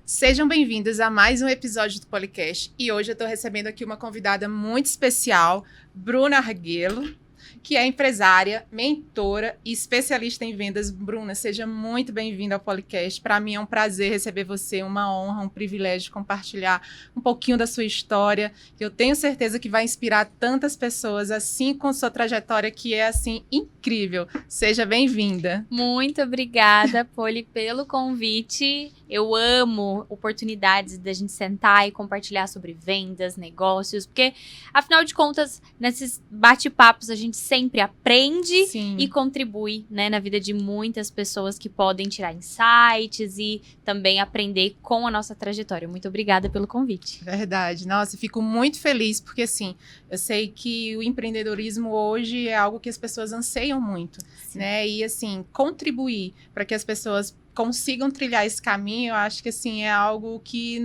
Sejam bem-vindos a mais um episódio do Policast. E hoje eu estou recebendo aqui uma convidada muito especial, Bruna Arguello, que é empresária, mentora e especialista em vendas. Bruna, seja muito bem-vinda ao Policast. Para mim é um prazer receber você, uma honra, um privilégio compartilhar um pouquinho da sua história. Eu tenho certeza que vai inspirar tantas pessoas, assim com sua trajetória que é, assim, incrível. Seja bem-vinda. Muito obrigada, Poli, pelo convite. Eu amo oportunidades da gente sentar e compartilhar sobre vendas, negócios, porque, afinal de contas, nesses bate-papos a gente sempre aprende e contribui, né, na vida de muitas pessoas que podem tirar insights e também aprender com a nossa trajetória. Muito obrigada pelo convite. Verdade. Nossa, fico muito feliz, porque, assim, eu sei que o empreendedorismo hoje é algo que as pessoas anseiam muito, né? E, assim, contribuir para que as pessoas consigam trilhar esse caminho, eu acho que, assim, é algo que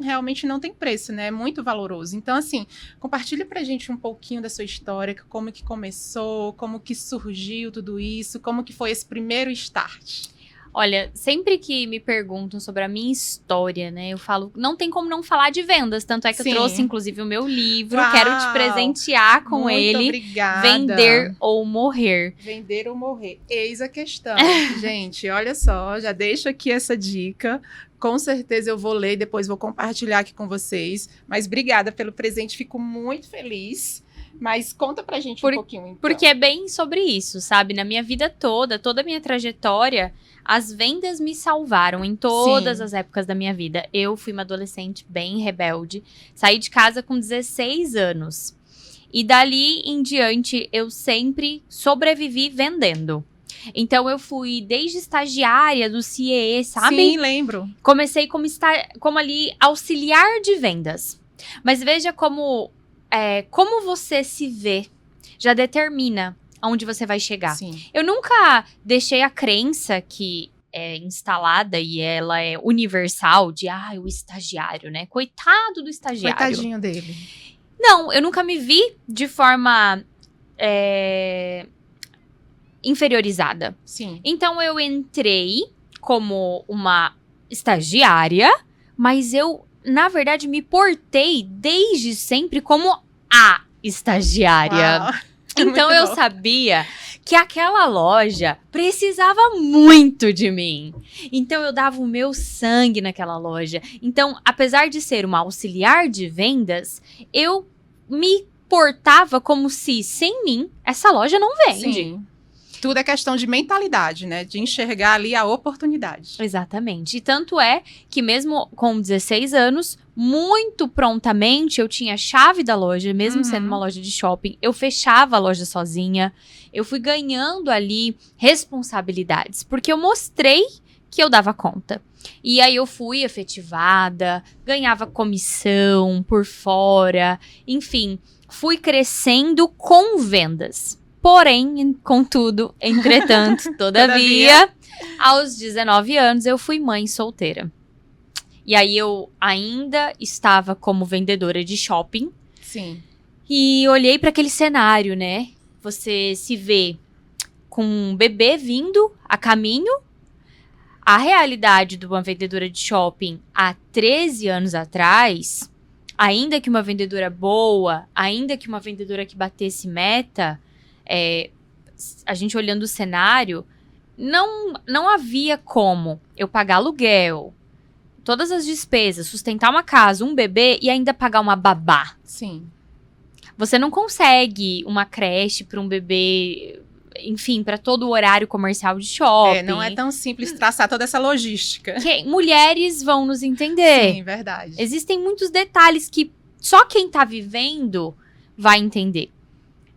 realmente não tem preço, né? É muito valoroso. Então, assim, compartilhe pra gente um pouquinho da sua história, como que começou, como que surgiu tudo isso, como que foi esse primeiro start. Olha, sempre que me perguntam sobre a minha história, né, eu falo, não tem como não falar de vendas, tanto é que eu trouxe, inclusive, o meu livro, quero te presentear com muito ele. Obrigada. Vender ou Morrer. Vender ou morrer, eis a questão. Gente, olha só, já deixo aqui essa dica. Com certeza eu vou ler e depois vou compartilhar aqui com vocês. Mas obrigada pelo presente, fico muito feliz. Mas conta pra gente um pouquinho, então. Porque é bem sobre isso, sabe? Na minha vida toda a minha trajetória, as vendas me salvaram em todas as épocas da minha vida. Eu fui uma adolescente bem rebelde, saí de casa com 16 anos. E dali em diante, eu sempre sobrevivi vendendo. Então, eu fui desde estagiária do CIE, sabe? Sim, lembro. Comecei como ali auxiliar de vendas. Mas veja como você se vê já determina aonde você vai chegar. Sim. Eu nunca deixei a crença que é instalada e ela é universal de, o estagiário, né? Coitado do estagiário. Coitadinho dele. Não, eu nunca me vi de forma inferiorizada. Sim. Então, eu entrei como uma estagiária, mas eu, na verdade, me portei desde sempre como a estagiária. Uau. Então, eu sabia que aquela loja precisava muito de mim. Então, eu dava o meu sangue naquela loja. Então, apesar de ser uma auxiliar de vendas, eu me portava como se, sem mim, essa loja não vende. Sim. Tudo é questão de mentalidade, né? De enxergar ali a oportunidade. Exatamente. E tanto é que mesmo com 16 anos, muito prontamente eu tinha a chave da loja, mesmo sendo uma loja de shopping, eu fechava a loja sozinha. Eu fui ganhando ali responsabilidades, porque eu mostrei que eu dava conta. E aí eu fui efetivada, ganhava comissão por fora, enfim, fui crescendo com vendas. Porém, contudo, entretanto, todavia, aos 19 anos eu fui mãe solteira. E aí eu ainda estava como vendedora de shopping. Sim. E olhei para aquele cenário, né? Você se vê com um bebê vindo a caminho. A realidade de uma vendedora de shopping há 13 anos atrás, ainda que uma vendedora boa, ainda que uma vendedora que batesse meta, a gente olhando o cenário, não havia como eu pagar aluguel, todas as despesas, sustentar uma casa, um bebê e ainda pagar uma babá. Sim. Você não consegue uma creche para um bebê, enfim, para todo o horário comercial de shopping. Não é tão simples traçar toda essa logística. Mulheres vão nos entender. Sim, verdade. Existem muitos detalhes que só quem tá vivendo vai entender.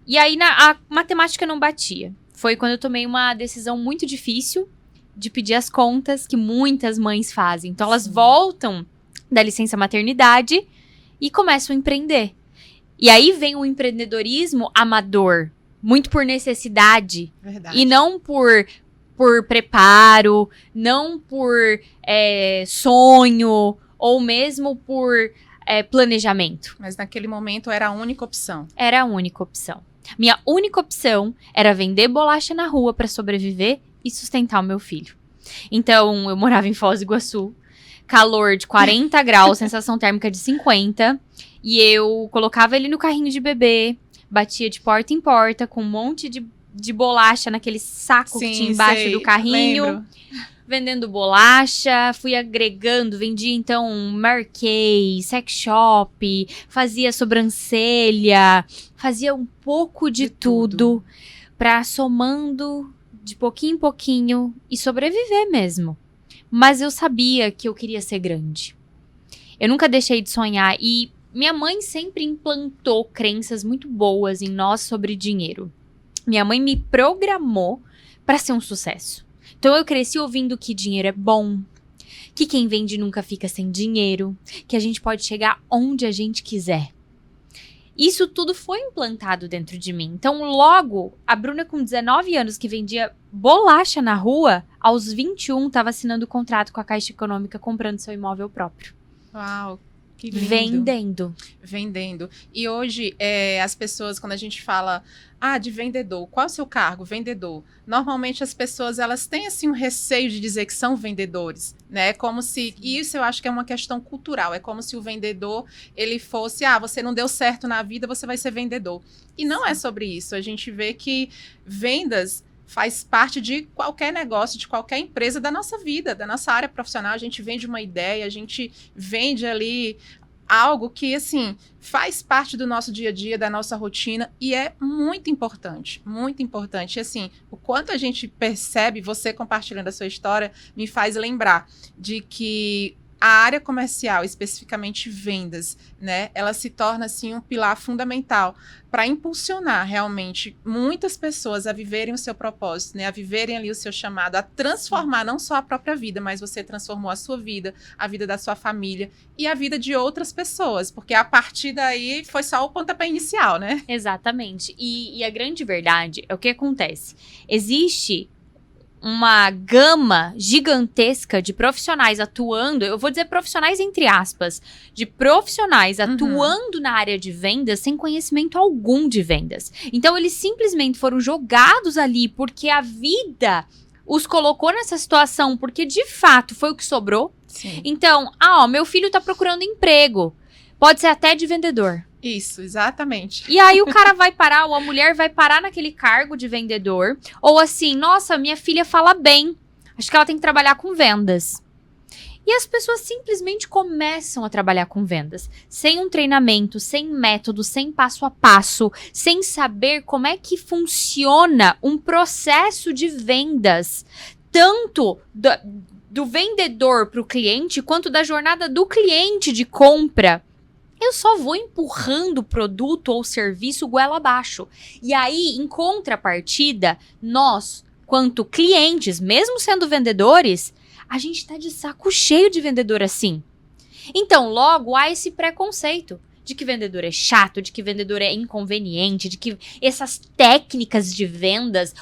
E aí, a matemática não batia. Foi quando eu tomei uma decisão muito difícil de pedir as contas que muitas mães fazem. Então, elas voltam da licença maternidade e começam a empreender. E aí vem o empreendedorismo amador, muito por necessidade. Verdade. E não por preparo, não por sonho, ou mesmo por planejamento. Mas naquele momento era a única opção. Era a única opção. Minha única opção era vender bolacha na rua para sobreviver e sustentar o meu filho. Então, eu morava em Foz do Iguaçu. calor de 40 graus, sensação térmica de 50. E eu colocava ele no carrinho de bebê, batia de porta em porta com um monte de bolacha naquele saco que tinha embaixo do carrinho. Lembro. Vendendo bolacha, fui agregando, vendia então Mary Kay, sex shop, fazia sobrancelha, fazia um pouco de tudo pra somando de pouquinho em pouquinho e sobreviver mesmo. Mas eu sabia que eu queria ser grande. Eu nunca deixei de sonhar e minha mãe sempre implantou crenças muito boas em nós sobre dinheiro. Minha mãe me programou pra ser um sucesso. Então eu cresci ouvindo que dinheiro é bom, que quem vende nunca fica sem dinheiro, que a gente pode chegar onde a gente quiser. Isso tudo foi implantado dentro de mim. Então logo, a Bruna com 19 anos que vendia bolacha na rua, aos 21 estava assinando contrato com a Caixa Econômica comprando seu imóvel próprio. Uau, que lindo. Vendendo. E hoje, as pessoas, quando a gente fala de vendedor, qual é o seu cargo? Vendedor. Normalmente as pessoas, elas têm assim um receio de dizer que são vendedores, né? Como se, e isso eu acho que é uma questão cultural, é como se o vendedor, ele fosse, você não deu certo na vida, você vai ser vendedor. E não é sobre isso, a gente vê que vendas faz parte de qualquer negócio, de qualquer empresa da nossa vida, da nossa área profissional. A gente vende uma ideia, a gente vende ali algo que, assim, faz parte do nosso dia a dia, da nossa rotina, e é muito importante, muito importante. E, assim, o quanto a gente percebe, você compartilhando a sua história, me faz lembrar de que a área comercial, especificamente vendas, né, ela se torna, assim, um pilar fundamental para impulsionar, realmente, muitas pessoas a viverem o seu propósito, né, a viverem ali o seu chamado, a transformar não só a própria vida, mas você transformou a sua vida, a vida da sua família e a vida de outras pessoas, porque a partir daí foi só o pontapé inicial, né? Exatamente. E a grande verdade é o que acontece. Existe uma gama gigantesca de profissionais atuando, eu vou dizer profissionais entre aspas, de profissionais atuando na área de vendas sem conhecimento algum de vendas. Então, eles simplesmente foram jogados ali porque a vida os colocou nessa situação, porque de fato foi o que sobrou. Sim. Então, meu filho tá procurando emprego. Pode ser até de vendedor. Isso, exatamente. E aí o cara vai parar, ou a mulher vai parar naquele cargo de vendedor. Ou assim, nossa, minha filha fala bem. Acho que ela tem que trabalhar com vendas. E as pessoas simplesmente começam a trabalhar com vendas. Sem um treinamento, sem método, sem passo a passo. Sem saber como é que funciona um processo de vendas. Tanto do vendedor para o cliente, quanto da jornada do cliente de compra. Eu só vou empurrando o produto ou serviço goela abaixo. E aí, em contrapartida, nós, quanto clientes, mesmo sendo vendedores, a gente tá de saco cheio de vendedor assim. Então, logo, há esse preconceito de que vendedor é chato, de que vendedor é inconveniente, de que essas técnicas de vendas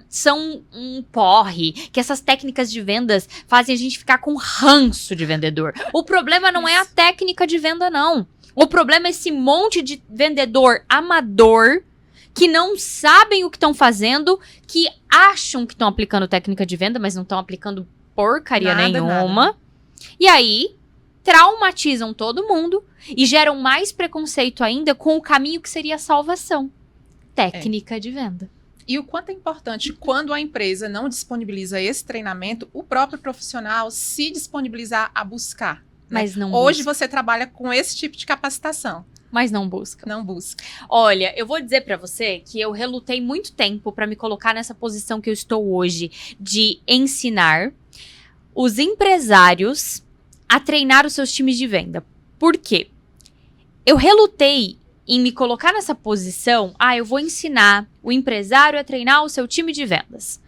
são um porre, que essas técnicas de vendas fazem a gente ficar com ranço de vendedor. O problema não é a técnica de venda, não. O problema é esse monte de vendedor amador que não sabem o que estão fazendo, que acham que estão aplicando técnica de venda, mas não estão aplicando porcaria nenhuma. Nada. E aí, traumatizam todo mundo e geram mais preconceito ainda com o caminho que seria a salvação. Técnica de venda. E o quanto é importante, quando a empresa não disponibiliza esse treinamento, o próprio profissional se disponibilizar a buscar. Mas não Hoje busca. Você trabalha com esse tipo de capacitação. Mas não busca. Não busca. Olha, eu vou dizer pra você que eu relutei muito tempo pra me colocar nessa posição que eu estou hoje, de ensinar os empresários a treinar os seus times de venda. Por quê? Eu relutei em me colocar nessa posição, eu vou ensinar o empresário a treinar o seu time de vendas.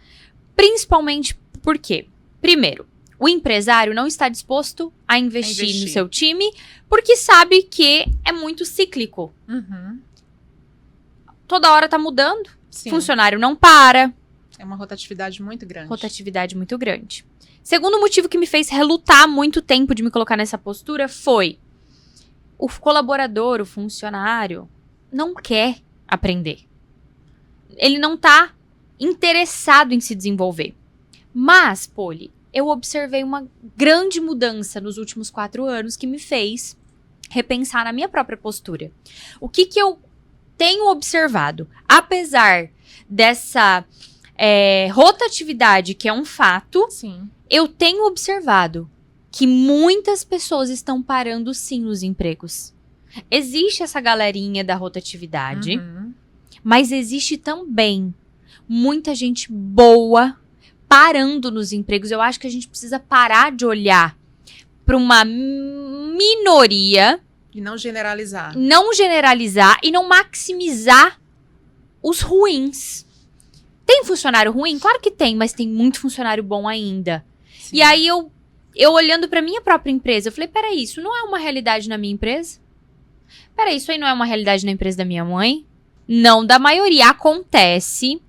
Principalmente por quê? Primeiro, o empresário não está disposto a investir no seu time porque sabe que é muito cíclico. Toda hora tá mudando. Sim. Funcionário não para. É uma rotatividade muito grande. Rotatividade muito grande. Segundo motivo que me fez relutar muito tempo de me colocar nessa postura foi o colaborador, o funcionário, não quer aprender. Ele não tá interessado em se desenvolver. Mas, Poli, eu observei uma grande mudança nos últimos 4 anos que me fez repensar na minha própria postura. O que eu tenho observado? Apesar dessa rotatividade, que é um fato, Sim. eu tenho observado que muitas pessoas estão parando sim nos empregos. Existe essa galerinha da rotatividade, mas existe também muita gente boa parando nos empregos. Eu acho que a gente precisa parar de olhar para uma minoria. E não generalizar. Não generalizar e não maximizar os ruins. Tem funcionário ruim? Claro que tem, mas tem muito funcionário bom ainda. Sim. E aí eu olhando para minha própria empresa, eu falei, peraí, isso não é uma realidade na minha empresa? Peraí, isso aí não é uma realidade na empresa da minha mãe? Não da maioria. Acontece,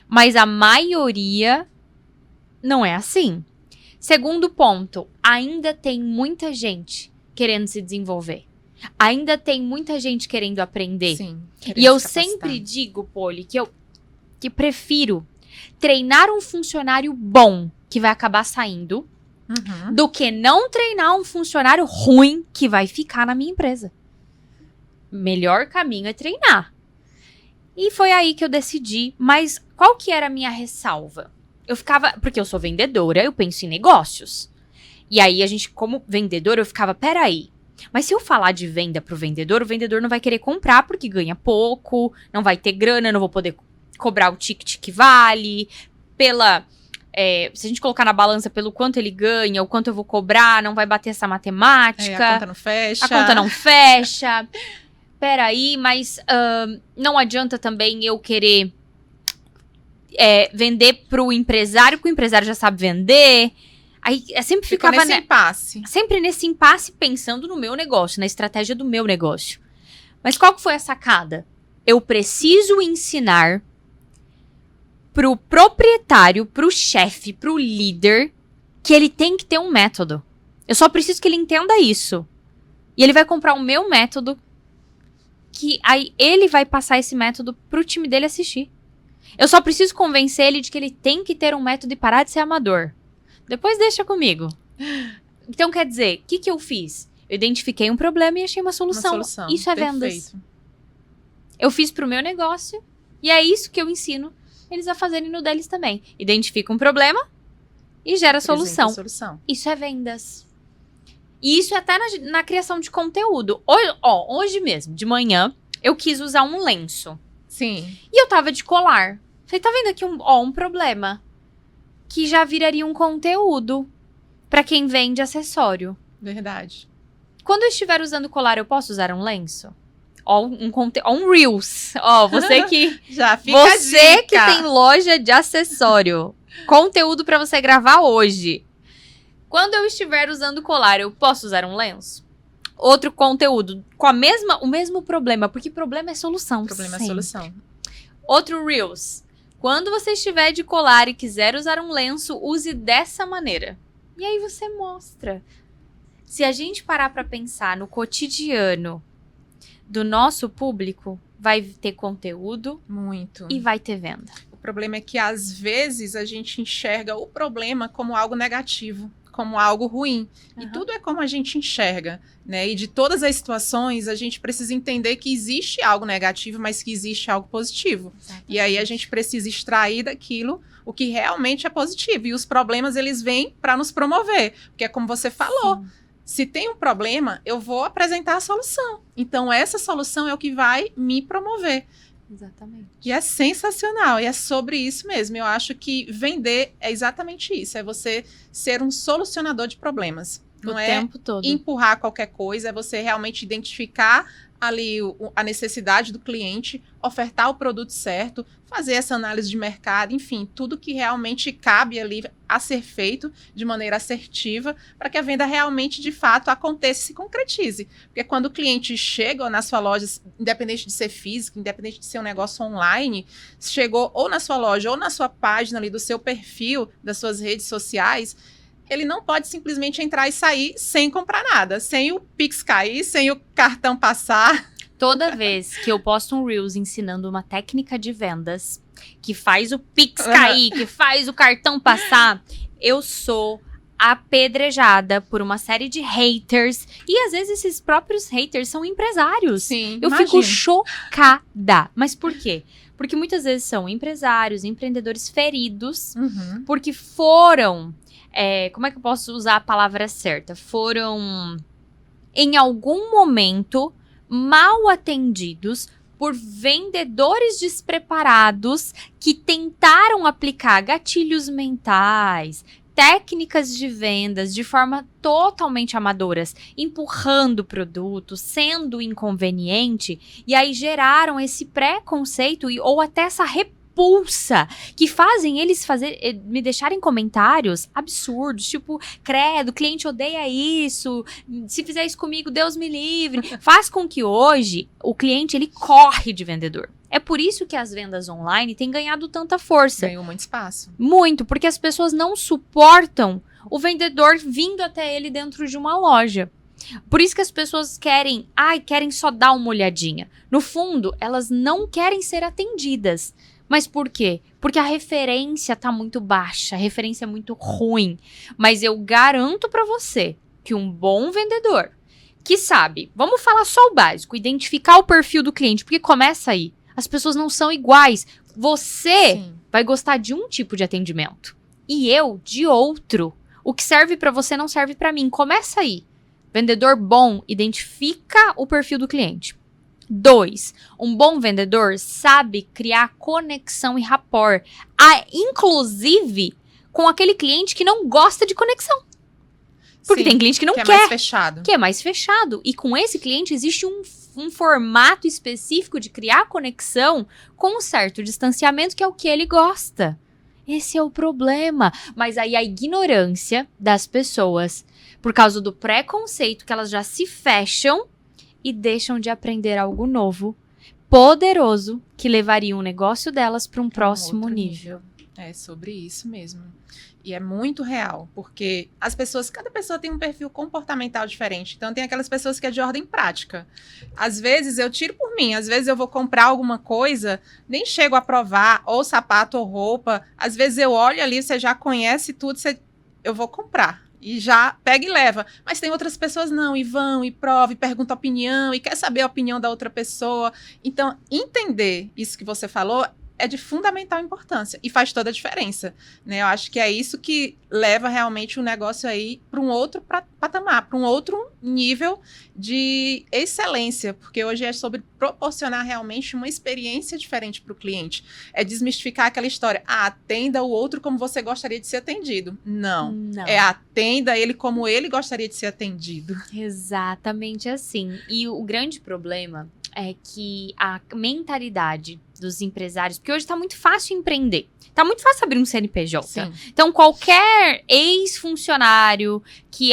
mas a maioria não é assim. Segundo ponto, ainda tem muita gente querendo se desenvolver. Ainda tem muita gente querendo aprender. Sim, e eu sempre digo, Poli, que prefiro treinar um funcionário bom que vai acabar saindo do que não treinar um funcionário ruim que vai ficar na minha empresa. Melhor caminho é treinar. E foi aí que eu decidi, mas qual que era a minha ressalva? Eu ficava, porque eu sou vendedora, eu penso em negócios. E aí a gente, como vendedora, eu ficava, peraí, mas se eu falar de venda pro vendedor, o vendedor não vai querer comprar porque ganha pouco, não vai ter grana, não vou poder cobrar o ticket que vale, se a gente colocar na balança pelo quanto ele ganha, o quanto eu vou cobrar, não vai bater essa matemática. A conta não fecha. A conta não fecha. Peraí, mas não adianta também eu querer vender pro empresário, porque o empresário já sabe vender. Aí sempre ficava nesse impasse. Sempre nesse impasse pensando no meu negócio, na estratégia do meu negócio. Mas qual que foi a sacada? Eu preciso ensinar pro proprietário, pro chefe, pro líder, que ele tem que ter um método. Eu só preciso que ele entenda isso. E ele vai comprar o meu método, que aí ele vai passar esse método pro time dele assistir. Eu só preciso convencer ele de que ele tem que ter um método e parar de ser amador. Depois deixa comigo. Então, quer dizer, o que eu fiz? Eu identifiquei um problema e achei uma solução. Isso é vendas. Perfeito. Eu fiz pro meu negócio e é isso que eu ensino eles a fazerem no deles também. Identifica um problema e gera solução. Isso é vendas. E isso é até na criação de conteúdo. Hoje mesmo, de manhã, eu quis usar um lenço. Sim. E eu tava de colar. Falei, tá vendo aqui um problema? Que já viraria um conteúdo pra quem vende acessório. Verdade. Quando eu estiver usando colar, eu posso usar um lenço? Um Reels. Você que... Já fica a Você dica. que tem loja de acessório. Conteúdo pra você gravar hoje. Quando eu estiver usando colar, eu posso usar um lenço? Outro conteúdo com o mesmo problema, porque problema é solução. Problema sempre. é solução. Outro Reels. Quando você estiver de colar e quiser usar um lenço, use dessa maneira. E aí você mostra. Se a gente parar pra pensar no cotidiano do nosso público, vai ter conteúdo. Muito. E vai ter venda. O problema é que, às vezes, a gente enxerga o problema como algo negativo, como algo ruim. E tudo é como a gente enxerga, né? E de todas as situações, a gente precisa entender que existe algo negativo, mas que existe algo positivo. Exatamente. E aí a gente precisa extrair daquilo o que realmente é positivo. E os problemas, eles vêm para nos promover. Porque é como você falou. Sim. Se tem um problema, eu vou apresentar a solução. Então, essa solução é o que vai me promover. Exatamente. E é sensacional, e é sobre isso mesmo. Eu acho que vender é exatamente isso, é você ser um solucionador de problemas. Não é tempo todo. Empurrar qualquer coisa, é você realmente identificar ali a necessidade do cliente, ofertar o produto certo, fazer essa análise de mercado, enfim, tudo que realmente cabe ali a ser feito de maneira assertiva para que a venda realmente, de fato, aconteça e se concretize. Porque quando o cliente chega na sua loja, independente de ser físico, independente de ser um negócio online, chegou ou na sua loja ou na sua página ali do seu perfil, das suas redes sociais, ele não pode simplesmente entrar e sair sem comprar nada, sem o Pix cair, sem o cartão passar. Toda vez que eu posto um Reels ensinando uma técnica de vendas que faz o Pix cair, que faz o cartão passar, eu sou apedrejada por uma série de haters. E às vezes esses próprios haters são empresários. Sim, eu fico chocada. Mas por quê? Porque muitas vezes são empresários, empreendedores feridos, porque foram... como é que eu posso usar a palavra certa? Foram, em algum momento, mal atendidos por vendedores despreparados que tentaram aplicar gatilhos mentais, técnicas de vendas de forma totalmente amadoras, empurrando o produto, sendo inconveniente, e aí geraram esse preconceito ou até essa repulsa que fazem eles me deixarem comentários absurdos, tipo, credo, o cliente odeia isso, se fizer isso comigo, Deus me livre. Faz com que hoje o cliente ele corre de vendedor. É por isso que as vendas online têm ganhado tanta força. Ganhou muito espaço. Muito, porque as pessoas não suportam o vendedor até ele dentro de uma loja. Por isso que as pessoas querem só dar uma olhadinha. No fundo, elas não querem ser atendidas. Mas por quê? Porque a referência tá muito baixa, a referência é muito ruim. Mas eu garanto pra você que um bom vendedor que sabe, vamos falar só o básico, identificar o perfil do cliente, porque começa aí. As pessoas não são iguais. Você vai gostar de um tipo de atendimento e eu de outro. O que serve pra você não serve pra mim. Começa aí. Vendedor bom identifica o perfil do cliente. 2. Um bom vendedor sabe criar conexão e rapport. Inclusive com aquele cliente que não gosta de conexão. Porque tem cliente que não quer. Que é mais fechado. Que é mais fechado. E com esse cliente existe um formato específico de criar conexão com um certo distanciamento, que é o que ele gosta. Esse é o problema. Mas aí a ignorância das pessoas, por causa do preconceito, que elas já se fecham e deixam de aprender algo novo, poderoso, que levaria o negócio delas para um próximo nível. É sobre isso mesmo. E é muito real, porque cada pessoa tem um perfil comportamental diferente. Então, tem aquelas pessoas que é de ordem prática. Às vezes, eu tiro por mim. Às vezes, eu vou comprar alguma coisa, nem chego a provar, ou sapato ou roupa. Às vezes, eu olho ali, você já conhece tudo, eu vou comprar. E já pega e leva. Mas tem outras pessoas não, e vão, e provam, e perguntam a opinião, e quer saber a opinião da outra pessoa. Então, entender isso que você falou é de fundamental importância e faz toda a diferença, né? Eu acho que é isso que leva realmente o negócio aí para um outro patamar, para um outro nível de excelência, porque hoje é sobre proporcionar realmente uma experiência diferente para o cliente. É desmistificar aquela história, atenda o outro como você gostaria de ser atendido. Não. É atenda ele como ele gostaria de ser atendido. Exatamente assim. E o grande problema é que a mentalidade dos empresários, porque hoje tá muito fácil empreender. Tá muito fácil abrir um CNPJ. Sim. Então, qualquer ex-funcionário que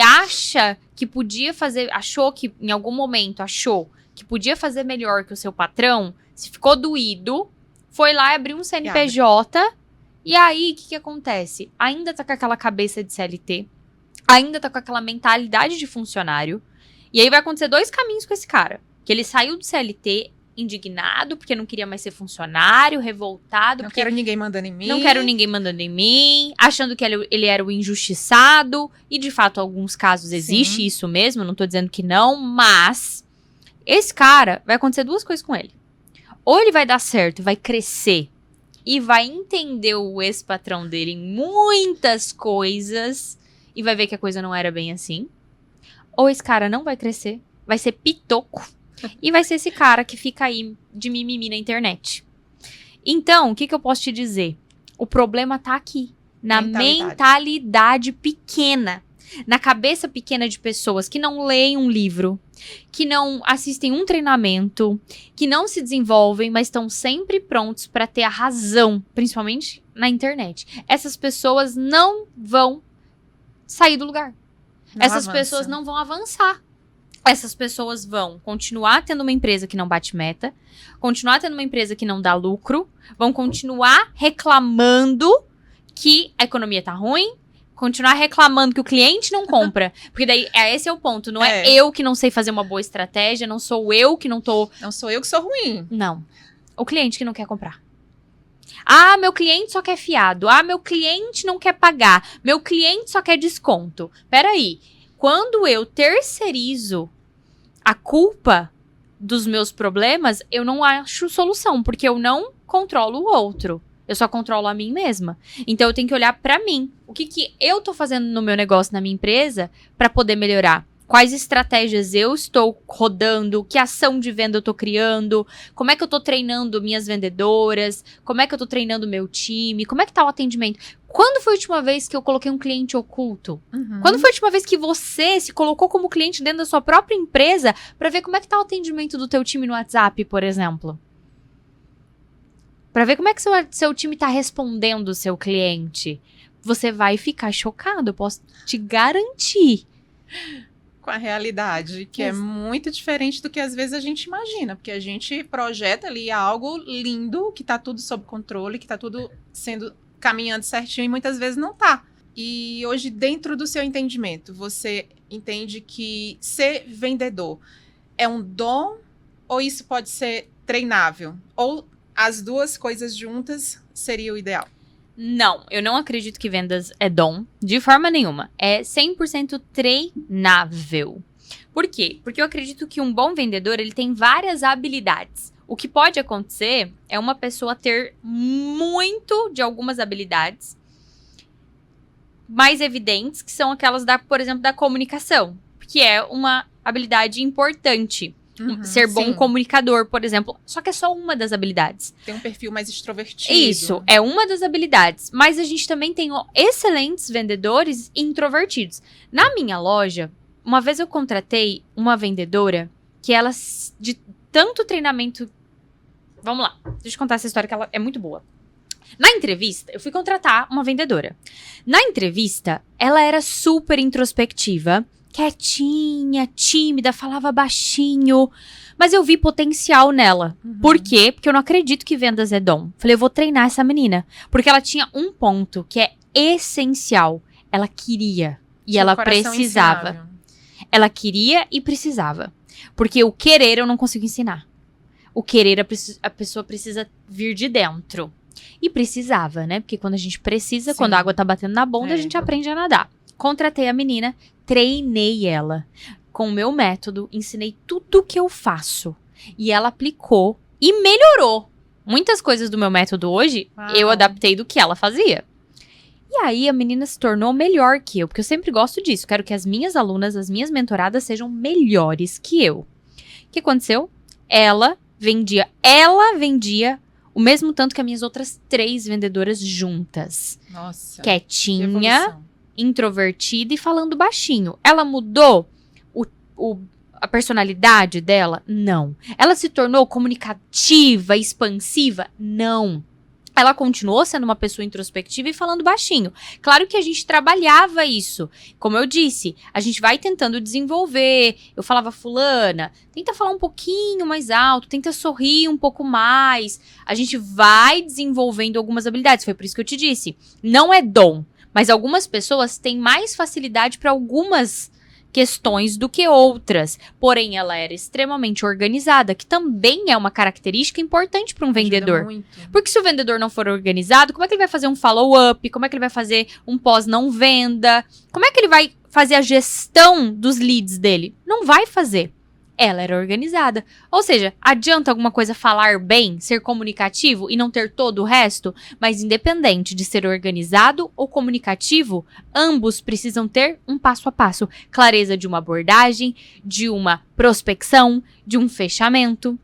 em algum momento achou que podia fazer melhor que o seu patrão, se ficou doído, foi lá e abriu um CNPJ. E aí, o que acontece? Ainda tá com aquela cabeça de CLT, ainda tá com aquela mentalidade de funcionário. E aí vai acontecer 2 caminhos com esse cara. Que ele saiu do CLT indignado, porque não queria mais ser funcionário, revoltado. Não quero ninguém mandando em mim. Não quero ninguém mandando em mim, achando que ele era o injustiçado. E, de fato, em alguns casos existe isso mesmo, não tô dizendo que não, mas esse cara, vai acontecer 2 coisas com ele. Ou ele vai dar certo, vai crescer e vai entender o ex-patrão dele em muitas coisas e vai ver que a coisa não era bem assim. Ou esse cara não vai crescer, vai ser pitoco. E vai ser esse cara que fica aí de mimimi na internet. Então, o que eu posso te dizer? O problema tá aqui. Na mentalidade pequena. Na cabeça pequena de pessoas que não leem um livro, que não assistem um treinamento, que não se desenvolvem, mas estão sempre prontos para ter a razão, principalmente na internet. Essas pessoas não vão sair do lugar. Essas pessoas não vão avançar. Essas pessoas vão continuar tendo uma empresa que não bate meta, continuar tendo uma empresa que não dá lucro, vão continuar reclamando que a economia tá ruim, continuar reclamando que o cliente não compra. Porque daí, esse é o ponto. Não é eu que não sei fazer uma boa estratégia, não sou eu que não tô... Não sou eu que sou ruim. Não. O cliente que não quer comprar. Ah, meu cliente só quer fiado. Ah, meu cliente não quer pagar. Meu cliente só quer desconto. Peraí. Quando eu terceirizo a culpa dos meus problemas, eu não acho solução, porque eu não controlo o outro. Eu só controlo a mim mesma. Então, eu tenho que olhar pra mim. O que eu tô fazendo no meu negócio, na minha empresa, pra poder melhorar? Quais estratégias eu estou rodando? Que ação de venda eu tô criando? Como é que eu tô treinando minhas vendedoras? Como é que eu tô treinando meu time? Como é que tá o atendimento? Quando foi a última vez que eu coloquei um cliente oculto? Quando foi a última vez que você se colocou como cliente dentro da sua própria empresa pra ver como é que tá o atendimento do teu time no WhatsApp, por exemplo? Pra ver como é que seu time tá respondendo o seu cliente. Você vai ficar chocado, eu posso te garantir. Com a realidade, que é muito diferente do que às vezes a gente imagina, porque a gente projeta ali algo lindo, que tá tudo sob controle, que tá tudo caminhando certinho e muitas vezes não tá. E hoje, dentro do seu entendimento, você entende que ser vendedor é um dom ou isso pode ser treinável? Ou as duas coisas juntas seria o ideal? Não, eu não acredito que vendas é dom, de forma nenhuma. É 100% treinável. Por quê? Porque eu acredito que um bom vendedor, ele tem várias habilidades. O que pode acontecer é uma pessoa ter muito de algumas habilidades mais evidentes, que são aquelas, por exemplo, da comunicação, que é uma habilidade importante. Ser bom sim. Comunicador, por exemplo. Só que é só uma das habilidades. Tem um perfil mais extrovertido. Isso, é uma das habilidades. Mas a gente também tem excelentes vendedores introvertidos. Na minha loja, uma vez eu contratei uma vendedora que ela, de tanto treinamento... Vamos lá, deixa eu contar essa história que ela é muito boa. Na entrevista, eu fui contratar uma vendedora. Na entrevista, ela era super introspectiva, quietinha, tímida, falava baixinho, mas eu vi potencial nela. Por quê? Porque eu não acredito que vendas é dom. Falei, eu vou treinar essa menina. Porque ela tinha um ponto que é essencial. Ela queria e ela precisava. Ensinável. Ela queria e precisava. Porque o querer eu não consigo ensinar. O querer a pessoa precisa vir de dentro. E precisava, né? Porque quando a gente precisa, Sim. quando a água tá batendo na bunda, a gente aprende a nadar. Contratei a menina, treinei ela com o meu método, ensinei tudo o que eu faço. E ela aplicou e melhorou. Muitas coisas do meu método hoje, eu adaptei do que ela fazia. E aí a menina se tornou melhor que eu, porque eu sempre gosto disso. Quero que as minhas alunas, as minhas mentoradas sejam melhores que eu. O que aconteceu? Ela vendia o mesmo tanto que as minhas outras 3 vendedoras juntas. Nossa. Quietinha, introvertida e falando baixinho. Ela mudou a personalidade dela? Não. Ela se tornou comunicativa, expansiva? Não. Ela continuou sendo uma pessoa introspectiva e falando baixinho. Claro que a gente trabalhava isso. Como eu disse, a gente vai tentando desenvolver. Eu falava, fulana, tenta falar um pouquinho mais alto, tenta sorrir um pouco mais. A gente vai desenvolvendo algumas habilidades. Foi por isso que eu te disse. Não é dom, mas algumas pessoas têm mais facilidade para algumas questões do que outras. Porém, ela era extremamente organizada, que também é uma característica importante para um vendedor. Muito. Porque se o vendedor não for organizado, como é que ele vai fazer um follow-up? Como é que ele vai fazer um pós-não-venda? Como é que ele vai fazer a gestão dos leads dele? Não vai fazer. Ela era organizada. Ou seja, adianta alguma coisa falar bem, ser comunicativo e não ter todo o resto? Mas independente de ser organizado ou comunicativo, ambos precisam ter um passo a passo. Clareza de uma abordagem, de uma prospecção, de um fechamento.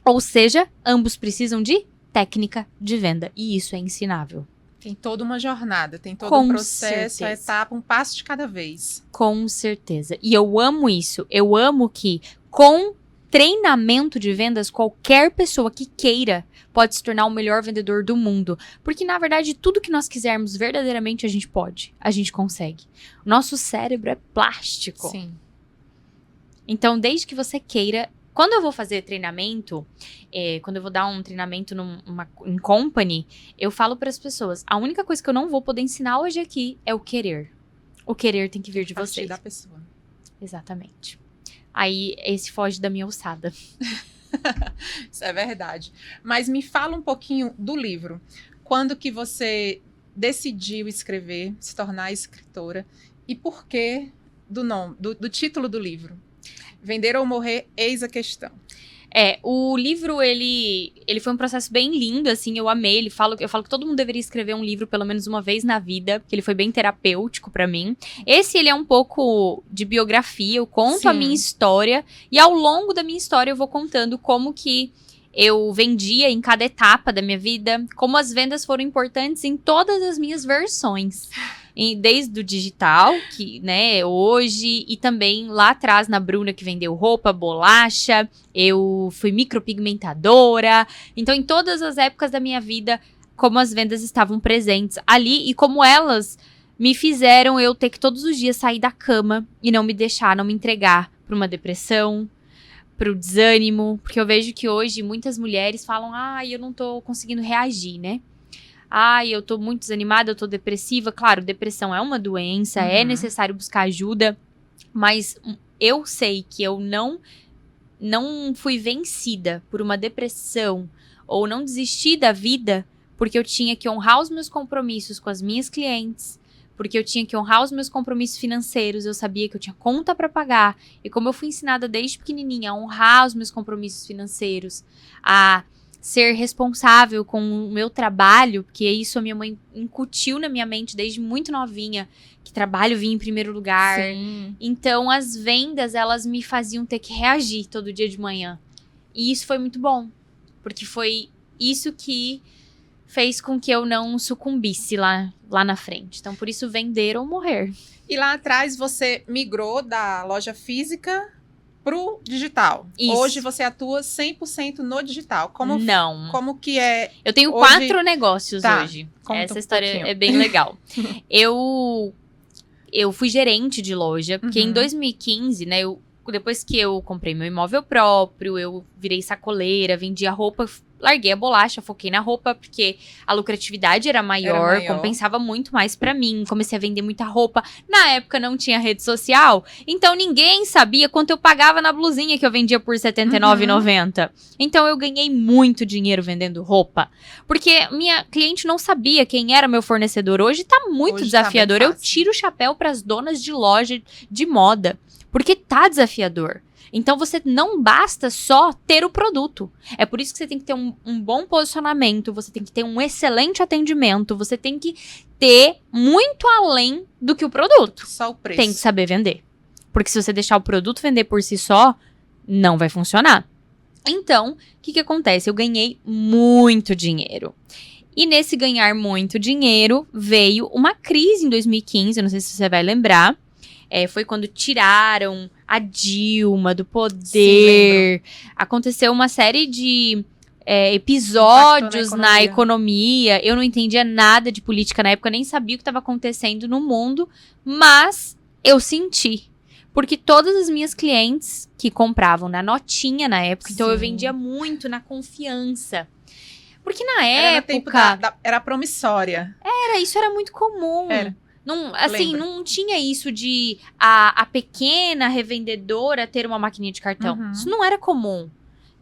Ou seja, ambos precisam de técnica de venda. E isso é ensinável. Tem toda uma jornada, tem todo Com um processo, a certeza. etapa, um passo de cada vez. Com certeza. E eu amo isso. Eu amo que com treinamento de vendas, qualquer pessoa que queira pode se tornar o melhor vendedor do mundo. Porque, na verdade, tudo que nós quisermos verdadeiramente a gente pode. A gente consegue. O nosso cérebro é plástico. Sim. Então, desde que você queira... Quando eu vou fazer treinamento, quando eu vou dar um treinamento em company, eu falo para as pessoas, a única coisa que eu não vou poder ensinar hoje aqui é o querer. O querer tem que vir de vocês. Da pessoa. Exatamente. Aí, esse foge da minha alçada. Isso é verdade. Mas me fala um pouquinho do livro. quando que você decidiu escrever, se tornar escritora, e por que do nome, do título do livro? Vender ou Morrer, eis a questão. O livro, ele foi um processo bem lindo, assim, eu amei. Eu falo que todo mundo deveria escrever um livro pelo menos uma vez na vida, porque ele foi bem terapêutico pra mim. Esse, ele é um pouco de biografia, eu conto a minha história, e ao longo da minha história eu vou contando como que eu vendia em cada etapa da minha vida, como as vendas foram importantes em todas as minhas versões. Desde o digital, que, né, hoje, e também lá atrás na Bruna, que vendeu roupa, bolacha, eu fui micropigmentadora. Então, em todas as épocas da minha vida, como as vendas estavam presentes ali e como elas me fizeram eu ter que todos os dias sair da cama e não me entregar para uma depressão, para o desânimo, porque eu vejo que hoje muitas mulheres falam, eu não tô conseguindo reagir, né? Eu tô muito desanimada, eu tô depressiva. Claro, depressão é uma doença, é necessário buscar ajuda, mas eu sei que eu não fui vencida por uma depressão ou não desisti da vida porque eu tinha que honrar os meus compromissos com as minhas clientes, porque eu tinha que honrar os meus compromissos financeiros, eu sabia que eu tinha conta para pagar, e como eu fui ensinada desde pequenininha a honrar os meus compromissos financeiros, a ser responsável com o meu trabalho, porque isso a minha mãe incutiu na minha mente desde muito novinha, que trabalho vinha em primeiro lugar. Sim. Então, as vendas, elas me faziam ter que reagir todo dia de manhã. E isso foi muito bom, porque foi isso que fez com que eu não sucumbisse lá na frente. Então, por isso, vender ou morrer. E lá atrás, você migrou da loja física pro digital. Isso. Hoje você atua 100% no digital. Não. Como que é? Eu tenho hoje... 4 negócios hoje. Essa história é bem legal. Eu fui gerente de loja, porque em 2015, né, depois que eu comprei meu imóvel próprio, eu virei sacoleira, vendia roupa, larguei a bolacha, foquei na roupa, porque a lucratividade era maior, compensava muito mais pra mim, comecei a vender muita roupa. Na época não tinha rede social, então ninguém sabia quanto eu pagava na blusinha que eu vendia por R$ 79,90. Então eu ganhei muito dinheiro vendendo roupa, porque minha cliente não sabia quem era meu fornecedor. Hoje tá muito desafiador, eu tiro o chapéu pras donas de loja de moda, porque tá desafiador. Então, você não basta só ter o produto. É por isso que você tem que ter um bom posicionamento, você tem que ter um excelente atendimento, você tem que ter muito além do que o produto. Só o preço. Tem que saber vender. Porque se você deixar o produto vender por si só, não vai funcionar. Então, o que acontece? Eu ganhei muito dinheiro. E nesse ganhar muito dinheiro, veio uma crise em 2015, não sei se você vai lembrar. Foi quando tiraram a Dilma do poder. Sim, aconteceu uma série de episódios na economia. Eu não entendia nada de política na época, nem sabia o que estava acontecendo no mundo, mas eu senti. Porque todas as minhas clientes que compravam na notinha na época, então eu vendia muito na confiança. Porque na época... Era promissória. Isso era muito comum. Não, assim, Lembra. Não tinha isso de a pequena revendedora ter uma maquininha de cartão. Isso não era comum.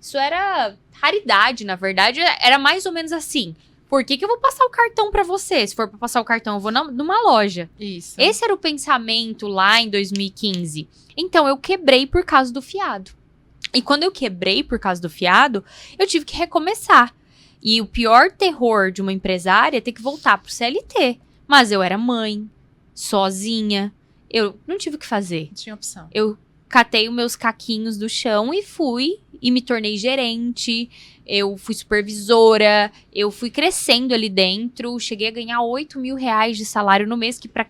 Isso era raridade, na verdade. Era mais ou menos assim. Por que eu vou passar o cartão pra você? Se for pra passar o cartão, eu vou numa loja. Isso. Esse era o pensamento lá em 2015. Então, eu quebrei por causa do fiado. E quando eu quebrei por causa do fiado, eu tive que recomeçar. E o pior terror de uma empresária é ter que voltar pro CLT. Mas eu era mãe, sozinha, eu não tive o que fazer. Não tinha opção. Eu catei os meus caquinhos do chão e fui, e me tornei gerente, eu fui supervisora, eu fui crescendo ali dentro, cheguei a ganhar R$8.000 de salário no mês, que pra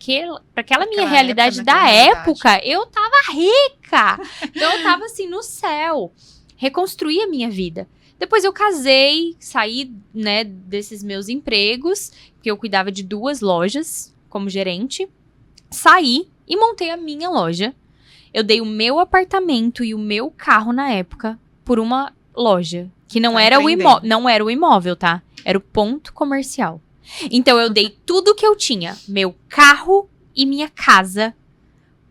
aquela minha realidade da época, eu tava rica. Então eu tava assim, no céu. Reconstruí a minha vida. Depois eu casei, saí, né, desses meus empregos, porque eu cuidava de 2 lojas como gerente. Saí e montei a minha loja. Eu dei o meu apartamento e o meu carro na época por uma loja, que não era o imóvel, tá? Era o ponto comercial. Então eu dei tudo que eu tinha, meu carro e minha casa,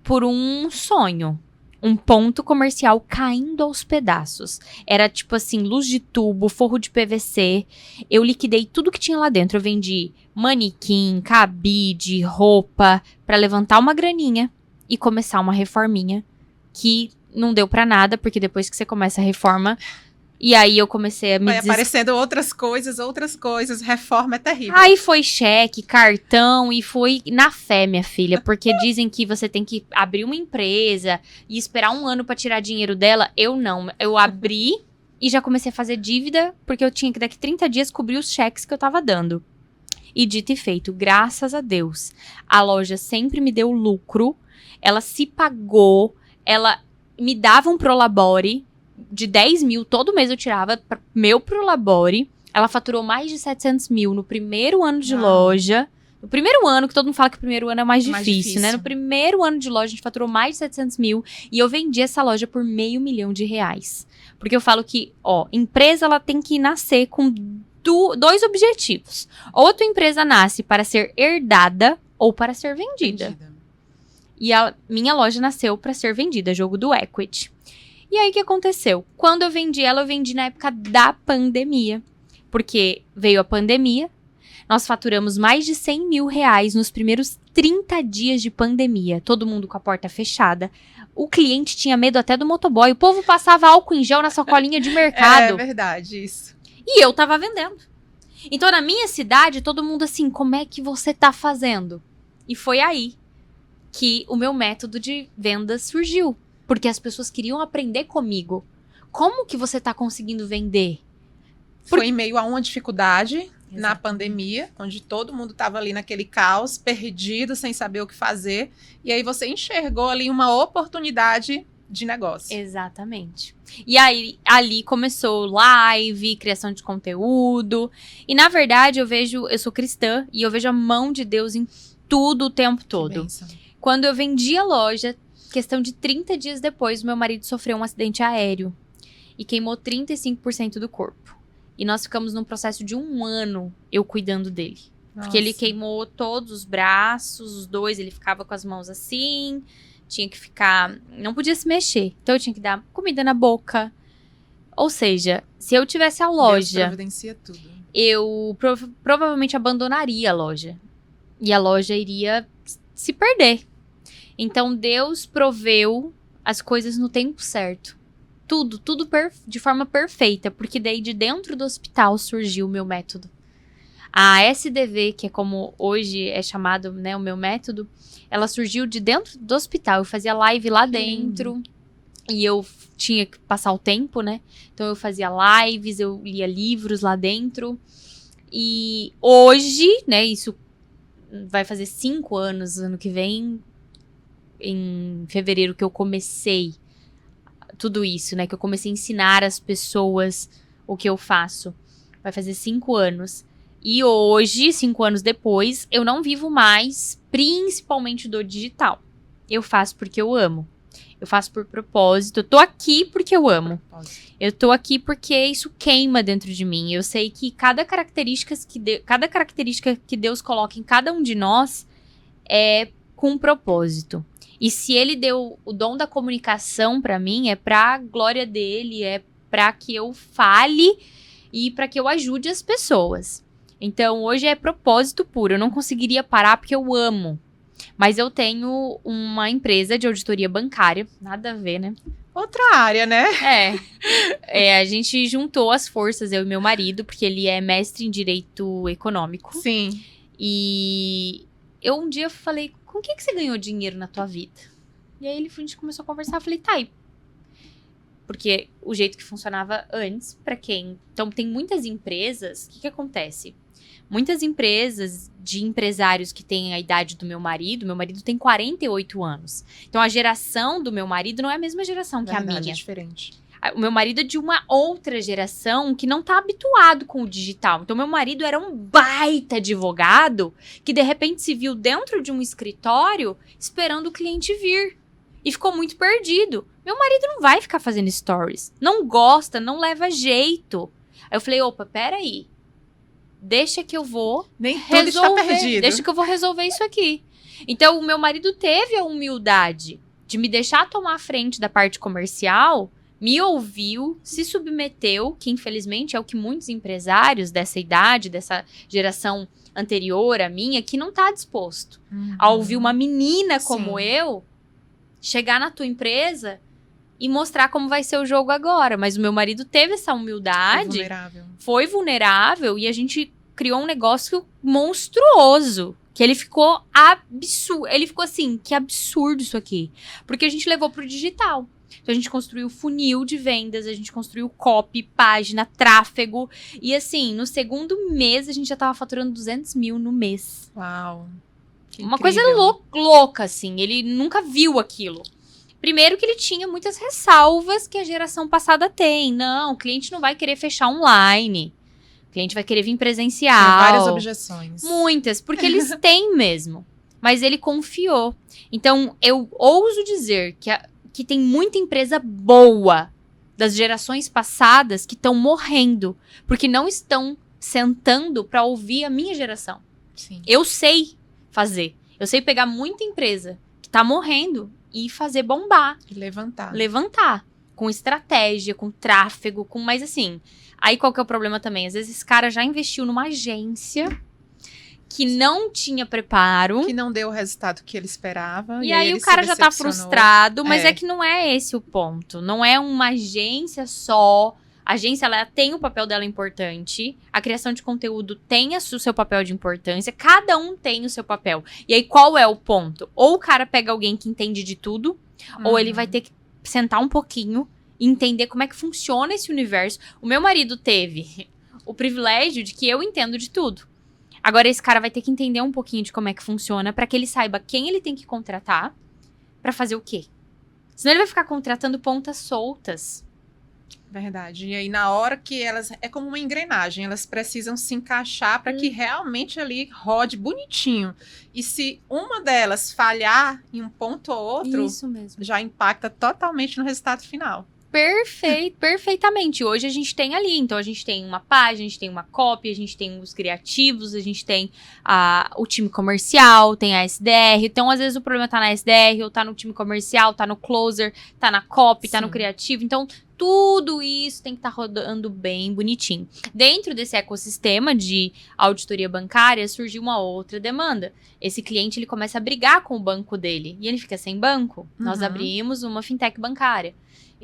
por um sonho. um ponto comercial caindo aos pedaços. Era tipo assim, luz de tubo, forro de PVC. Eu liquidei tudo que tinha lá dentro. Eu vendi manequim, cabide, roupa, pra levantar uma graninha e começar uma reforminha que não deu pra nada, porque depois que você começa a reforma... E aí eu comecei a me Vai aparecendo outras coisas. Reforma é terrível. Aí foi cheque, cartão e foi na fé, minha filha. Porque dizem que você tem que abrir uma empresa e esperar 1 ano pra tirar dinheiro dela. Eu não. Eu abri e já comecei a fazer dívida, porque eu tinha que daqui 30 dias cobrir os cheques que eu tava dando. E dito e feito, graças a Deus, a loja sempre me deu lucro. Ela se pagou, ela me dava um Prolabore de 10 mil, todo mês eu tirava meu Prolabore. Ela faturou mais de 700 mil no primeiro ano de loja. No primeiro ano, que todo mundo fala que o primeiro ano é mais difícil, né? No primeiro ano de loja, a gente faturou mais de 700 mil. E eu vendi essa loja por R$500 mil. Porque eu falo que, empresa, ela tem que nascer com 2 objetivos. Ou a tua empresa nasce para ser herdada ou para ser vendida. E a minha loja nasceu para ser vendida, jogo do equity. E aí, o que aconteceu? Quando eu vendi ela, eu vendi na época da pandemia. Porque veio a pandemia, nós faturamos mais de R$100 mil nos primeiros 30 dias de pandemia. Todo mundo com a porta fechada. O cliente tinha medo até do motoboy. O povo passava álcool em gel na sacolinha de mercado. É verdade, isso. E eu tava vendendo. Então, na minha cidade, todo mundo assim, como é que você tá fazendo? E foi aí que o meu método de vendas surgiu. Porque as pessoas queriam aprender comigo. Como que você tá conseguindo vender? Foi em meio a uma dificuldade na pandemia, onde todo mundo estava ali naquele caos, perdido, sem saber o que fazer. E aí você enxergou ali uma oportunidade de negócio. Exatamente. E aí, ali começou live, criação de conteúdo. E, na verdade, eu sou cristã e eu vejo a mão de Deus em tudo o tempo todo. Quando eu vendi a loja, questão de 30 dias depois, meu marido sofreu um acidente aéreo e queimou 35% do corpo. E nós ficamos num processo de 1 ano eu cuidando dele. Nossa. Porque ele queimou todos os braços, os 2, ele ficava com as mãos assim, tinha que ficar... Não podia se mexer. Então eu tinha que dar comida na boca. Ou seja, se eu tivesse a loja... Deus providencia tudo. Eu provavelmente abandonaria a loja. E a loja iria se perder. Então, Deus proveu as coisas no tempo certo. Tudo de forma perfeita. Porque daí, de dentro do hospital, surgiu o meu método. A SDV, que é como hoje é chamado, né, o meu método, ela surgiu de dentro do hospital. Eu fazia live lá dentro. E eu tinha que passar o tempo, né? Então, eu fazia lives, eu lia livros lá dentro. E hoje, né, isso vai fazer 5 anos, ano que vem... Em fevereiro que eu comecei tudo isso, né? Que eu comecei a ensinar as pessoas o que eu faço. Vai fazer 5 anos. E hoje, 5 anos depois, eu não vivo mais, principalmente do digital. Eu faço porque eu amo. Eu faço por propósito. Eu tô aqui porque eu amo. Eu tô aqui porque isso queima dentro de mim. Eu sei que cada característica que Deus coloca em cada um de nós é com um propósito. E se ele deu o dom da comunicação pra mim, é pra glória dele, é pra que eu fale e pra que eu ajude as pessoas. Então, hoje é propósito puro. Eu não conseguiria parar porque eu amo. Mas eu tenho uma empresa de auditoria bancária. Nada a ver, né? Outra área, né? A gente juntou as forças, eu e meu marido, porque ele é mestre em Direito Econômico. Sim. E eu um dia falei, com o que você ganhou dinheiro na tua vida? E aí a gente começou a conversar, eu falei, tá aí. Porque o jeito que funcionava antes, pra quem... Então, tem muitas empresas, o que acontece? Muitas empresas de empresários que têm a idade do meu marido tem 48 anos. Então, a geração do meu marido não é a mesma geração que a minha. É diferente. O meu marido é de uma outra geração que não tá habituado com o digital. Então, meu marido era um baita advogado que, de repente, se viu dentro de um escritório esperando o cliente vir. E ficou muito perdido. Meu marido não vai ficar fazendo stories. Não gosta, não leva jeito. Aí eu falei, opa, peraí. Deixa que eu vou resolver. Deixa que eu vou resolver isso aqui. Então, o meu marido teve a humildade de me deixar tomar a frente da parte comercial, me ouviu, se submeteu, que infelizmente é o que muitos empresários dessa idade, dessa geração anterior à minha, que não tá disposto a ouvir uma menina como eu chegar na tua empresa e mostrar como vai ser o jogo agora. Mas o meu marido teve essa humildade, foi vulnerável e a gente criou um negócio monstruoso. Que ele ficou absurdo. Ele ficou assim, que absurdo isso aqui. Porque a gente levou pro digital. Então a gente construiu funil de vendas, a gente construiu copy, página, tráfego. E assim, no segundo mês a gente já tava faturando 200 mil no mês. Uau! Uma coisa louca, assim. Ele nunca viu aquilo. Primeiro que ele tinha muitas ressalvas que a geração passada tem. Não, o cliente não vai querer fechar online. O cliente vai querer vir presencial. Tem várias objeções. Muitas, porque eles têm mesmo. Mas ele confiou. Então, eu ouso dizer que tem muita empresa boa das gerações passadas que estão morrendo. Porque não estão sentando para ouvir a minha geração. Sim. Eu sei fazer. Eu sei pegar muita empresa que tá morrendo e fazer bombar. E levantar. Levantar. Com estratégia, com tráfego, com... Mas assim... Aí qual que é o problema também? Às vezes esse cara já investiu numa agência que não tinha preparo. Que não deu o resultado que ele esperava. E aí o cara já tá frustrado, mas é que não é esse o ponto. Não é uma agência só. A agência, ela tem o papel dela importante. A criação de conteúdo tem o seu papel de importância. Cada um tem o seu papel. E aí qual é o ponto? Ou o cara pega alguém que entende de tudo, ou ele vai ter que sentar um pouquinho entender como é que funciona esse universo. O meu marido teve o privilégio de que eu entendo de tudo. Agora esse cara vai ter que entender um pouquinho de como é que funciona para que ele saiba quem ele tem que contratar para fazer o quê. Senão ele vai ficar contratando pontas soltas. Verdade. E aí na hora que elas... É como uma engrenagem. Elas precisam se encaixar para que realmente ali rode bonitinho. E se uma delas falhar em um ponto ou outro... Isso mesmo. Já impacta totalmente no resultado final. Perfeitamente. Hoje a gente tem ali, então a gente tem uma página, a gente tem uma copy, a gente tem os criativos, a gente tem o time comercial, tem a SDR. Então, às vezes o problema tá na SDR, ou tá no time comercial, tá no closer, tá na copy, tá no criativo. Então, tudo isso tem que estar rodando bem bonitinho. Dentro desse ecossistema de auditoria bancária, surgiu uma outra demanda. Esse cliente, ele começa a brigar com o banco dele, e ele fica sem banco. Nós abrimos uma fintech bancária.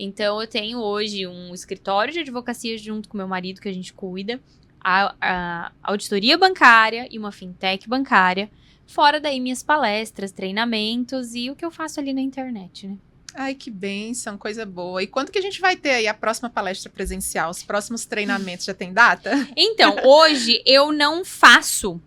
Então, eu tenho hoje um escritório de advocacia junto com meu marido, que a gente cuida, a auditoria bancária e uma fintech bancária, fora daí minhas palestras, treinamentos e o que eu faço ali na internet, né? Ai, que bênção, coisa boa. E quando que a gente vai ter aí a próxima palestra presencial? Os próximos treinamentos já tem data? Então, hoje eu não faço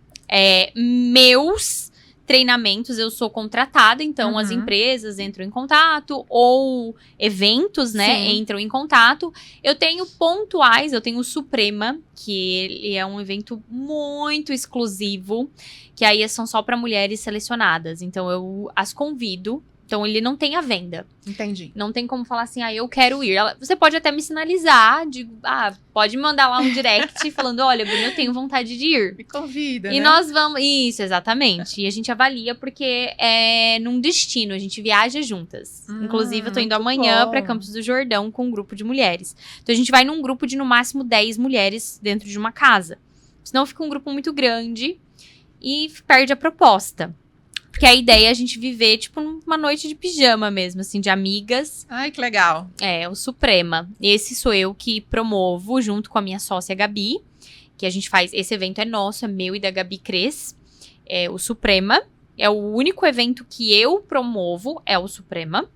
meus treinamentos, eu sou contratada, então as empresas entram em contato ou eventos, né, entram em contato. Eu tenho pontuais, eu tenho o Suprema, que ele é um evento muito exclusivo, que aí são só para mulheres selecionadas. Então eu as convido. Então, ele não tem a venda. Entendi. Não tem como falar assim, eu quero ir. Você pode até me sinalizar, pode me mandar lá um direct falando, olha, Bruna, eu tenho vontade de ir. Me convida, E né? nós vamos... Isso, exatamente. E a gente avalia porque é num destino, a gente viaja juntas. Inclusive, eu tô indo amanhã pra Campos do Jordão com um grupo de mulheres. Então, a gente vai num grupo de, no máximo, 10 mulheres dentro de uma casa. Senão, fica um grupo muito grande e perde a proposta. Porque a ideia é a gente viver, tipo, uma noite de pijama mesmo, assim, de amigas. Ai, que legal. É, o Suprema. Esse sou eu que promovo, junto com a minha sócia Gabi, que a gente faz... Esse evento é nosso, é meu e da Gabi Cres. É o Suprema. É o único evento que eu promovo, é o Suprema.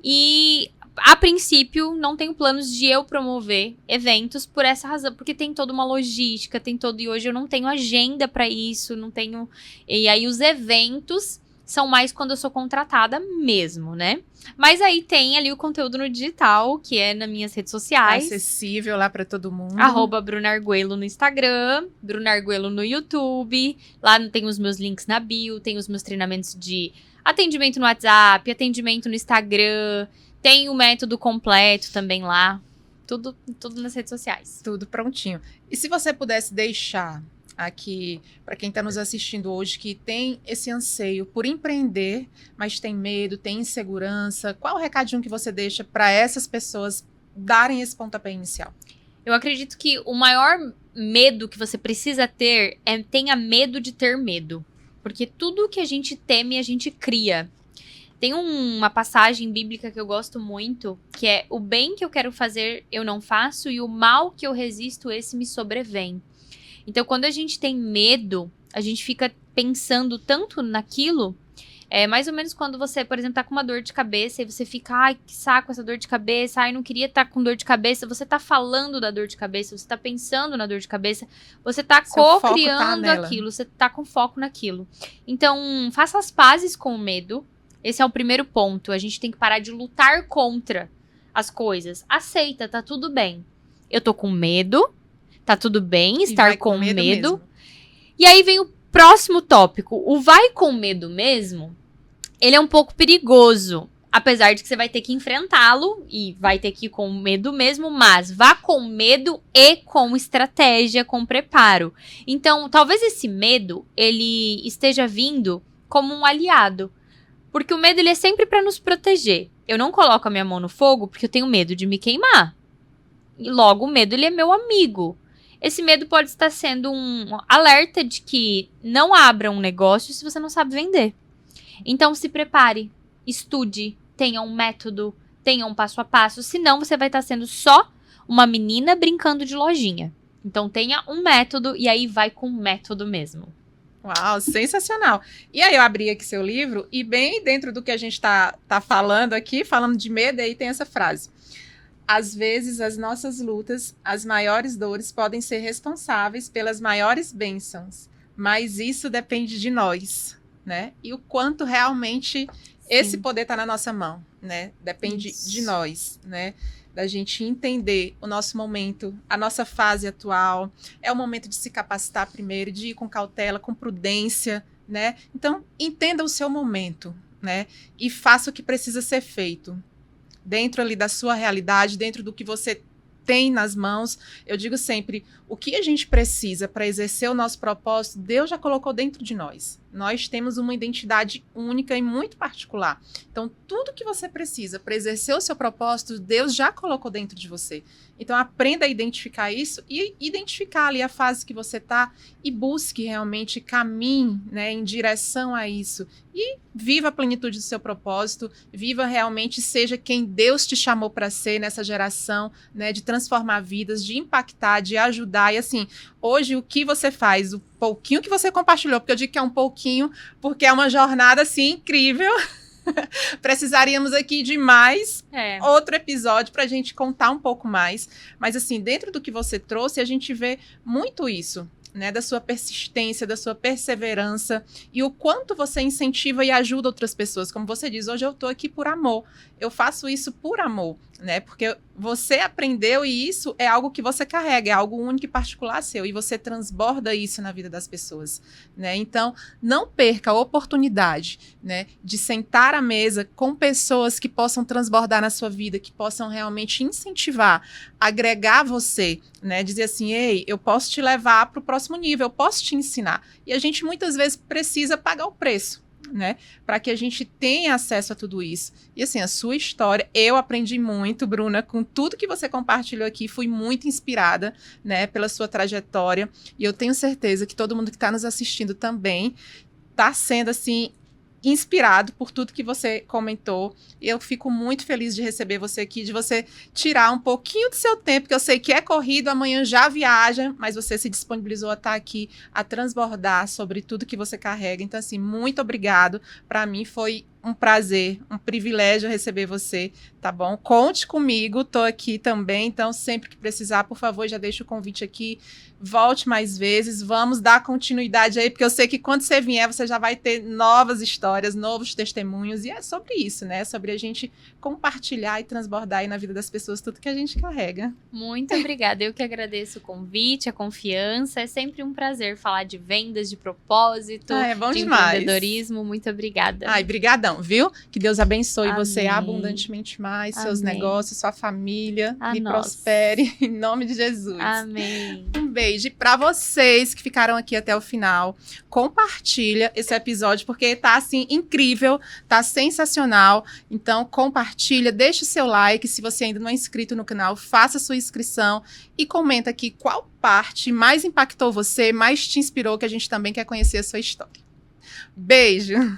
E... A princípio, não tenho planos de eu promover eventos por essa razão, porque tem toda uma logística, e hoje eu não tenho agenda pra isso, não tenho... E aí os eventos são mais quando eu sou contratada mesmo, né? Mas aí tem ali o conteúdo no digital, que é nas minhas redes sociais. Acessível lá pra todo mundo. @BrunaArguello no Instagram, Bruna Arguello no YouTube. Lá tem os meus links na bio, tem os meus treinamentos de atendimento no WhatsApp, atendimento no Instagram... Tem o método completo também lá. Tudo nas redes sociais. Tudo prontinho. E se você pudesse deixar aqui, para quem está nos assistindo hoje, que tem esse anseio por empreender, mas tem medo, tem insegurança, qual o recadinho que você deixa para essas pessoas darem esse pontapé inicial? Eu acredito que o maior medo que você precisa ter é tenha medo de ter medo. Porque tudo que a gente teme, a gente cria. Tem uma passagem bíblica que eu gosto muito, que é: o bem que eu quero fazer, eu não faço, e o mal que eu resisto, esse me sobrevém. Então, quando a gente tem medo, a gente fica pensando tanto naquilo. É mais ou menos quando você, por exemplo, tá com uma dor de cabeça e você fica, ai, que saco essa dor de cabeça, ai, não queria estar com dor de cabeça. Você tá falando da dor de cabeça, você tá pensando na dor de cabeça, você tá co-criando aquilo, você tá com foco naquilo. Então, faça as pazes com o medo. Esse é o primeiro ponto. A gente tem que parar de lutar contra as coisas. Aceita, tá tudo bem. Eu tô com medo, tá tudo bem estar com medo. E aí vem o próximo tópico. O vai com medo mesmo, ele é um pouco perigoso. Apesar de que você vai ter que enfrentá-lo e vai ter que ir com medo mesmo, mas vá com medo e com estratégia, com preparo. Então, talvez esse medo, ele esteja vindo como um aliado. Porque o medo, ele é sempre para nos proteger. Eu não coloco a minha mão no fogo porque eu tenho medo de me queimar. E logo, o medo, ele é meu amigo. Esse medo pode estar sendo um alerta de que não abra um negócio se você não sabe vender. Então, se prepare, estude, tenha um método, tenha um passo a passo. Senão, você vai estar sendo só uma menina brincando de lojinha. Então, tenha um método e aí vai com método mesmo. Uau, sensacional. E aí eu abri aqui seu livro e bem dentro do que a gente tá falando aqui, falando de medo, aí tem essa frase. Às vezes, as nossas lutas, as maiores dores podem ser responsáveis pelas maiores bênçãos, mas isso depende de nós, né? E o quanto realmente esse poder está na nossa mão, né? Depende de nós, né? Da gente entender o nosso momento, a nossa fase atual. É o momento de se capacitar primeiro, de ir com cautela, com prudência, né? Então, entenda o seu momento, né? E faça o que precisa ser feito. Dentro ali da sua realidade, dentro do que você tem nas mãos. Eu digo sempre, o que a gente precisa para exercer o nosso propósito, Deus já colocou dentro de nós. Nós temos uma identidade única e muito particular. Então, tudo que você precisa para exercer o seu propósito, Deus já colocou dentro de você. Então, aprenda a identificar isso e identificar ali a fase que você está e busque realmente, caminhe, né, em direção a isso. E viva a plenitude do seu propósito, viva realmente, seja quem Deus te chamou para ser nessa geração, né, de transformar vidas, de impactar, de ajudar. E assim, hoje o que você faz, o pouquinho que você compartilhou, porque eu digo que é um pouquinho, porque é uma jornada assim incrível. Precisaríamos aqui de mais outro episódio para a gente contar um pouco mais. Mas assim, dentro do que você trouxe, a gente vê muito isso, né, da sua persistência, da sua perseverança e o quanto você incentiva e ajuda outras pessoas. Como você diz, hoje eu estou aqui por amor. Eu faço isso por amor, né? Porque você aprendeu e isso é algo que você carrega, é algo único e particular seu e você transborda isso na vida das pessoas, né? Então, não perca a oportunidade, né, de sentar à mesa com pessoas que possam transbordar na sua vida, que possam realmente incentivar, agregar você, né? Dizer assim, ei, eu posso te levar para o próximo nível, eu posso te ensinar. E a gente muitas vezes precisa pagar o preço, né, para que a gente tenha acesso a tudo isso. E assim, a sua história, eu aprendi muito, Bruna, com tudo que você compartilhou aqui, fui muito inspirada, né, pela sua trajetória, e eu tenho certeza que todo mundo que está nos assistindo também está sendo, assim, inspirado por tudo que você comentou. Eu fico muito feliz de receber você aqui, de você tirar um pouquinho do seu tempo, que eu sei que é corrido, amanhã já viaja, mas você se disponibilizou a estar aqui, a transbordar sobre tudo que você carrega. Então, assim, muito obrigado. Para mim foi um prazer, um privilégio receber você, tá bom? Conte comigo, tô aqui também, então sempre que precisar, por favor, já deixa o convite aqui, volte mais vezes, vamos dar continuidade aí, porque eu sei que quando você vier, você já vai ter novas histórias, novos testemunhos, e é sobre isso, né? É sobre a gente compartilhar e transbordar aí na vida das pessoas tudo que a gente carrega. Muito obrigada, eu que agradeço o convite, a confiança, é sempre um prazer falar de vendas, de propósito, é bom de demais. Empreendedorismo, muito obrigada. Ai, brigadão. gratidão, viu? Que Deus abençoe você Amém. abundantemente mais, seus Amém. negócios, sua família, A e nós. prospere em nome de Jesus. Amém. Um beijo para vocês que ficaram aqui até o final. Compartilha esse episódio porque tá assim incrível, tá sensacional. Então compartilha, deixa o seu like, se você ainda não é inscrito no canal, faça sua inscrição e comenta aqui qual parte mais impactou você, mais te inspirou, que a gente também quer conhecer a sua história. Beijo!